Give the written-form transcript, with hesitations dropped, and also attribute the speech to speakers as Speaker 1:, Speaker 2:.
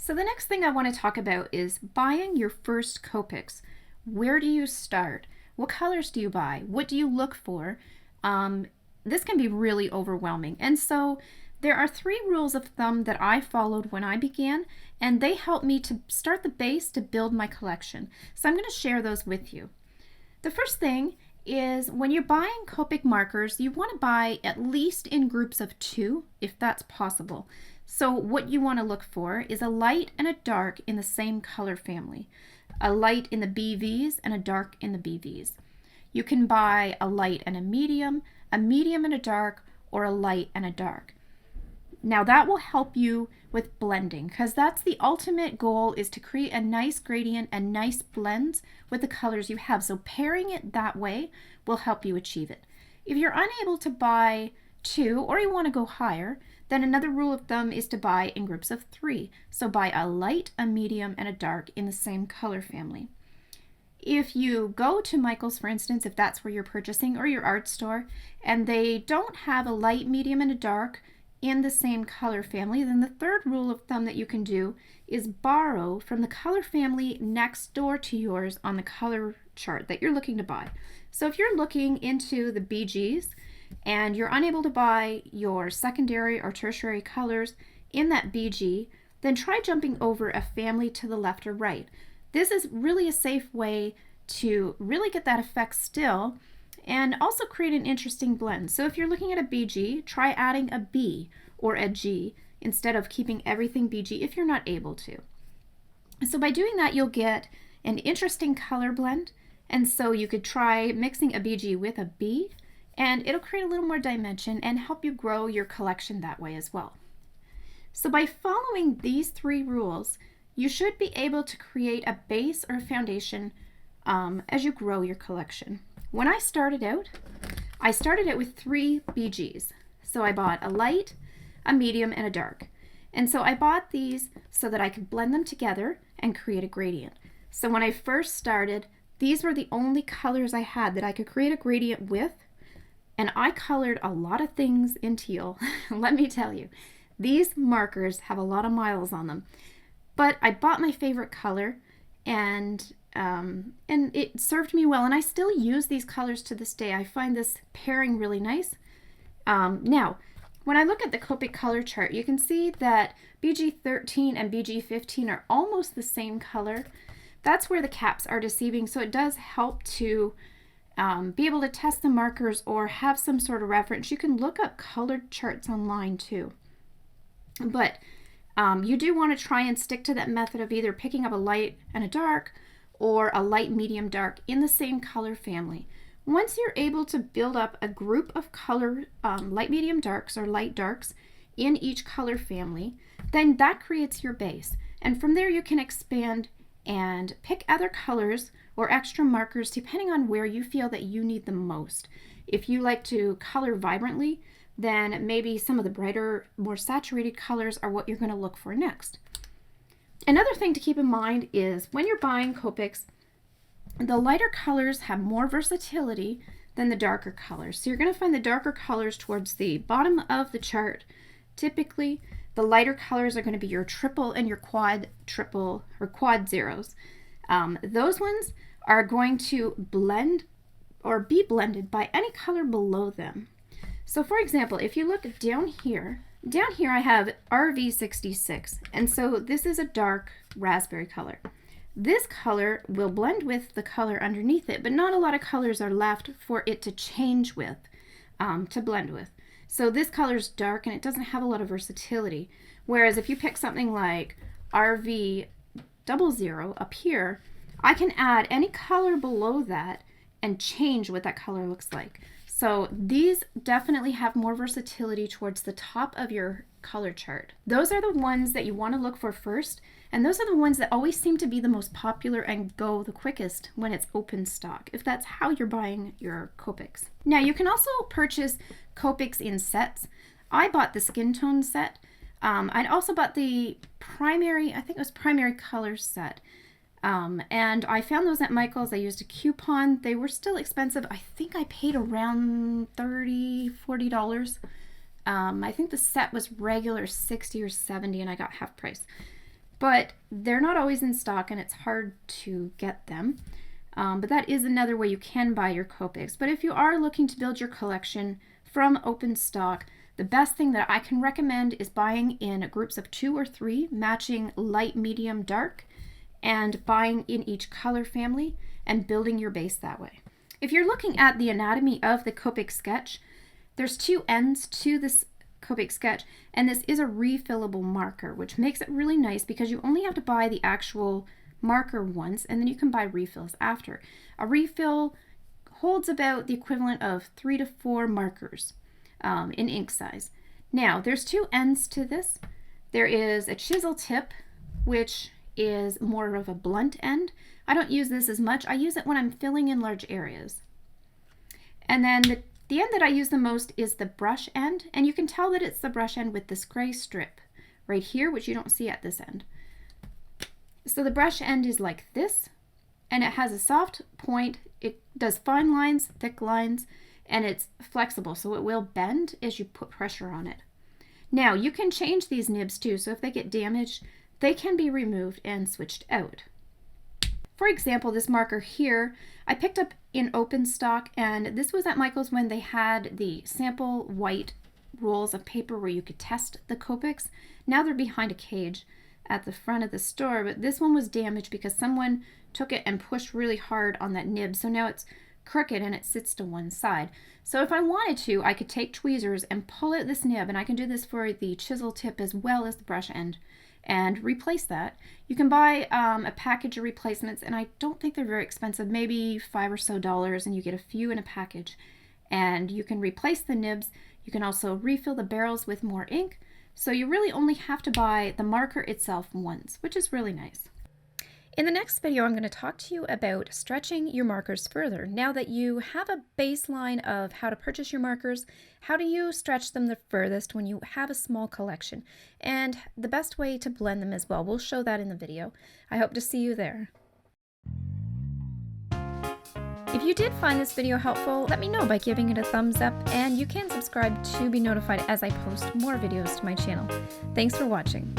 Speaker 1: So the next thing I want to talk about is buying your first Copics. Where do you start? What colors do you buy? What do you look for? This can be really overwhelming. And so there are 3 rules of thumb that I followed when I began, and they helped me to start the base to build my collection. So I'm going to share those with you. The first thing is when you're buying Copic markers, you want to buy at least in groups of 2, if that's possible. So what you want to look for is a light and a dark in the same color family, a light in the BVs and a dark in the BVs. You can buy a light and a medium and a dark, or a light and a dark. Now that will help you with blending, because that's the ultimate goal, is to create a nice gradient and nice blends with the colors you have. So pairing it that way will help you achieve it. If you're unable to buy 2 or you want to go higher, then another rule of thumb is to buy in groups of 3. So buy a light, a medium, and a dark in the same color family. If you go to Michael's, for instance, if that's where you're purchasing, or your art store, and they don't have a light, medium, and a dark in the same color family, then the third rule of thumb that you can do is borrow from the color family next door to yours on the color chart that you're looking to buy. So if you're looking into the BGs and you're unable to buy your secondary or tertiary colors in that BG, then try jumping over a family to the left or right. This is really a safe way to really get that effect still and also create an interesting blend. So if you're looking at a BG, try adding a B or a G instead of keeping everything BG if you're not able to. So by doing that, you'll get an interesting color blend. And so you could try mixing a BG with a B, and it'll create a little more dimension and help you grow your collection that way as well. So by following these 3 rules, you should be able to create a base or a foundation as you grow your collection. When I started out with 3 BGs. So I bought a light, a medium, and a dark. And so I bought these so that I could blend them together and create a gradient. So when I first started, these were the only colors I had that I could create a gradient with, and I colored a lot of things in teal. Let me tell you, these markers have a lot of miles on them. But I bought my favorite color, and it served me well, and I still use these colors to this day. I find this pairing really nice. Now, when I look at the Copic color chart, you can see that BG13 and BG15 are almost the same color. That's where the caps are deceiving, so it does help to be able to test the markers or have some sort of reference. You can look up colored charts online too. But you do want to try and stick to that method of either picking up a light and a dark, or a light, medium, dark in the same color family. Once you're able to build up a group of color light, medium, darks or light darks in each color family, then that creates your base. And from there you can expand and pick other colors or extra markers depending on where you feel that you need them most. If you like to color vibrantly, then maybe some of the brighter, more saturated colors are what you're going to look for next. Another thing to keep in mind is when you're buying Copics, the lighter colors have more versatility than the darker colors. So you're going to find the darker colors towards the bottom of the chart. Typically, the lighter colors are going to be your triple and your quad triple or quad zeros. Those ones are going to blend or be blended by any color below them. So for example, if you look down here I have RV66, and so this is a dark raspberry color. This color will blend with the color underneath it, but not a lot of colors are left for it to change with, to blend with. So this color is dark and it doesn't have a lot of versatility. Whereas if you pick something like RV00 up here, I can add any color below that and change what that color looks like. So these definitely have more versatility towards the top of your color chart. Those are the ones that you want to look for first, and those are the ones that always seem to be the most popular and go the quickest when it's open stock, if that's how you're buying your Copics. Now you can also purchase Copics in sets. I bought the skin tone set. I'd also bought the primary, I think it was primary color set. And I found those at Michael's. I used a coupon. They were still expensive. I think I paid around $30, $40. I think the set was regular $60 or $70 and I got half price. but they're not always in stock and it's hard to get them. But that is another way you can buy your Copics. But if you are looking to build your collection from open stock, the best thing that I can recommend is buying in groups of 2 or 3, matching light, medium, dark, and buying in each color family and building your base that way. If you're looking at the anatomy of the Copic Sketch, there's 2 ends to this Copic Sketch, and this is a refillable marker, which makes it really nice because you only have to buy the actual marker once, and then you can buy refills after. A refill holds about the equivalent of 3 to 4 markers in ink size. Now, there's 2 ends to this. There is a chisel tip, which is more of a blunt end. I don't use this as much. I use it when I'm filling in large areas. And then the end that I use the most is the brush end, and you can tell that it's the brush end with this gray strip right here, which you don't see at this end. So the brush end is like this, and it has a soft point. It does fine lines, thick lines, and it's flexible, so it will bend as you put pressure on it. Now, you can change these nibs too, so if they get damaged, they can be removed and switched out. For example, this marker here, I picked up in open stock, and this was at Michael's when they had the sample white rolls of paper where you could test the Copics. Now they're behind a cage at the front of the store, but this one was damaged because someone took it and pushed really hard on that nib, so now it's crooked and it sits to one side. So if I wanted to, I could take tweezers and pull out this nib, and I can do this for the chisel tip as well as the brush end, and replace that. You can buy a package of replacements, and I don't think they're very expensive, maybe $5 or so, and you get a few in a package. And you can replace the nibs. You can also refill the barrels with more ink. So you really only have to buy the marker itself once, which is really nice. In the next video, I'm going to talk to you about stretching your markers further. Now that you have a baseline of how to purchase your markers, how do you stretch them the furthest when you have a small collection? And the best way to blend them as well. We'll show that in the video. I hope to see you there. If you did find this video helpful, let me know by giving it a thumbs up, and you can subscribe to be notified as I post more videos to my channel. Thanks for watching.